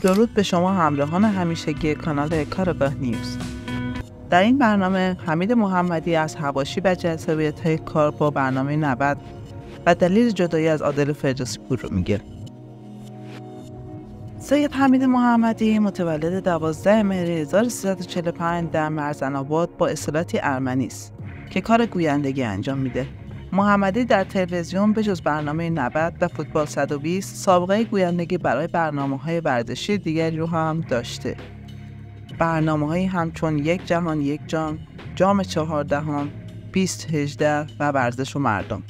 درود به شما همراهان همیشگی کانال کارآگاه نیوز. در این برنامه حمید محمدی از حواشی و جذابیت کار با برنامه 90 و دلیل جدایی از عادل فردوسی پور رو میگه. سید حمید محمدی متولد 12 مهر 1345 در مرزن‌آباد با اصالتی ارمنی است که کار گویندگی انجام میده. محمدی در تلویزیون به جز برنامه 90 و فوتبال 120 سابقه گویندگی برای برنامه‌های ورزشی دیگری رو هم داشته. برنامه‌هایی همچون یک جهان یک جام، جام 14، 2018 و ورزش و مردم.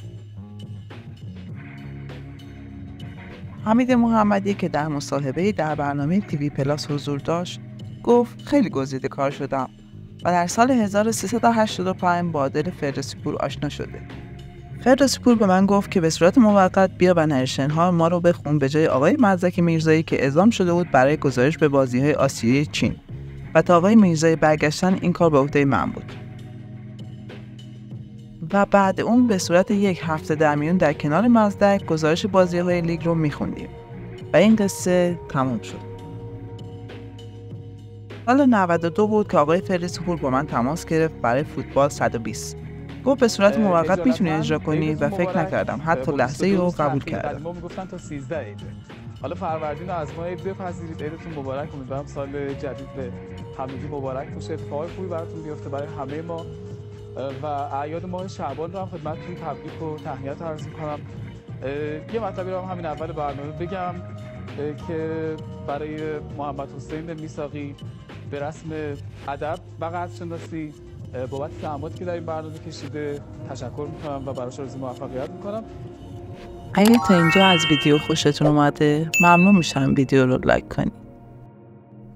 حمید محمدی که در مصاحبه‌ای در برنامه تیوی پلاس حضور داشت، گفت خیلی گزیده کار شدم و در سال 1385 با عادل فردوسی پور آشنا شده. فردوسی پور به من گفت که به صورت موقت بیا و نریشن‌ها ما رو بخون به جای آقای مزدک میرزایی که اعزام شده بود برای گزارش به بازی‌های آسیایی چین و تا آقای میرزایی برگشتن این کار به عهده من بود. و بعد اون به صورت یک هفته در میون در کنار مزدک گزارش بازی‌های لیگ رو میخوندیم و این قصه تموم شد. سال 92 بود که آقای فردوسی پور با من تماس گرفت برای فوتبال 120. گفت به صورت موقت میتونی اجرا کنی و فکر نکردم حتی لحظه‌ای رو قبول کردم. ما میگفتن تا 13 عیده. حالا فروردین رو از ما عید بپذیرید، عیدتون مبارک. امیدوارم سال جدید به همگی مبارک باشه، اتفاقای خوبی براتون بیفته برای همه ما و اعیاد ماه شعبان رو هم خدمتتون تبریک و تهنیت عرض می‌کنم. یه مطلبی رو هم همین اول برنامه بگم که برای محمد حسین میثاقی به رسم ادب و قدرشناسی بابت زحماتی که در این برنامه کشیده تشکر میکنم و براش آرزوی موفقیت میکنم. اگه تا اینجا از ویدیو خوشتون اومده ممنون میشم ویدیو رو لایک کنید.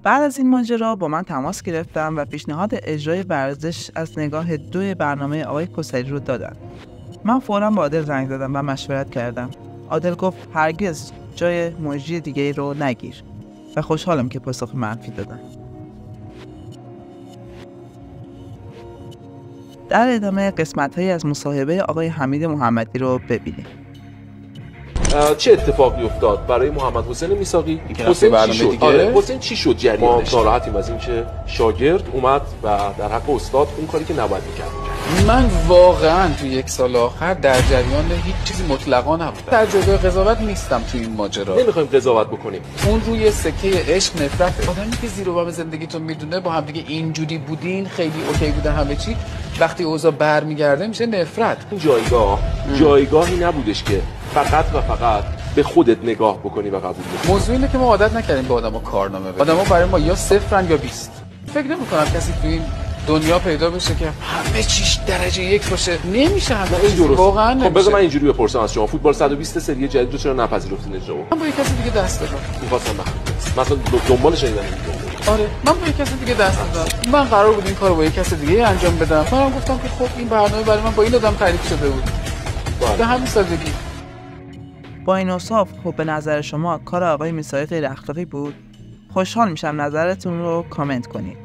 بعد از این ماجرا با من تماس گرفتم و پیشنهاد اجرای ورزش از نگاه 2 برنامه آقای کسری رو دادن. من فوراً با عادل زنگ زدم و مشورت کردم. عادل گفت هرگز جای مجری دیگه رو نگیر و خوشحالم که پاسخ منفی دادن. در ادامه قسمت‌هایی از مصاحبه آقای حمید محمدی رو ببینیم. چه اتفاقی افتاد برای محمد حسین میثاقی؟ حسین چی شد؟ حسین چی شد جریانش؟ ما ناراحتیم از اینکه شاگرد اومد و در حق استاد اون کاری که نباید می‌کرد. من واقعا تو یک سال آخر در جریان هیچ چیزی مطلقا نبودم. در جایگاه قضاوت نیستم تو این ماجرا. نمی‌خوایم قضاوت بکنیم. اون روی سکه عشق نفرته. آدمی که زیر و بم زندگیتون میدونه با هم دیگه اینجوری بودین، خیلی اوکی بودن همه چی، وقتی اوضاع برمیگرده میشه نفرت. این جایگاهی نبودش که فقط و فقط به خودت نگاه بکنی و قبول کنی. موضوع اینه که ما عادت نکردیم به آدم‌ها کارنامه بدیم. آدم‌ها برای ما یا 0 یا 20. فکر نمی‌کنم کسی تو این دنیا پیدا بشه که همه چیش درجه 1 باشه. نمیشه همه این درست. واقعا خب بذار من اینجوری بپرسم از شما، فوتبال 120 سری جدید رو چرا نپذیرفتین اجرا بکنید؟ من با یک کسی دیگه دست دادم. می‌خواستم مثلا دنبالش شدیدن. آره من با یک کسی دیگه دست دادم. من قرار بود این کارو با یک کسی دیگه انجام بدم. منم گفتم که خب این برنامه برای من با این آدم تعریف شده بود. به همین سادگی. با این اوصاف خب به نظر شما کار آقای میثاقی غیر اخلاقی بود؟ خوشحال میشم نظرتون رو کامنت کنید.